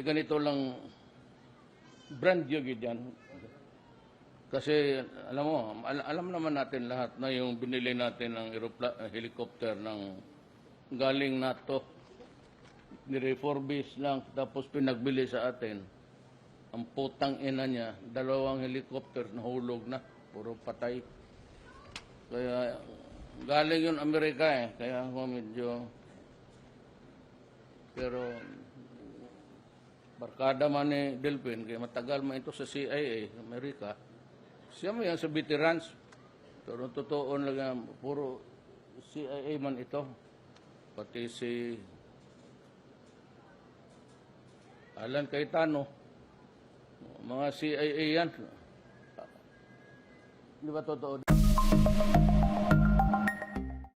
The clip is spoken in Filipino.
ganito lang, brand new yan. Kasi, alam mo, alam naman natin lahat na yung binili natin ng helicopter ng galing NATO, nirefurbish lang, tapos pinagbili sa atin. Ang putang ina niya, 2 helicopter nahulog na, puro patay. Kaya, galing yun Amerika kaya ako medyo, pero, barkada man ni Delphin, kaya matagal man ito sa CIA, Amerika. Siya mo yan sa veterans. Pero totoo lang, puro CIA man ito. Pati si Alan Cayetano, mga CIA yan. Di ba totoo?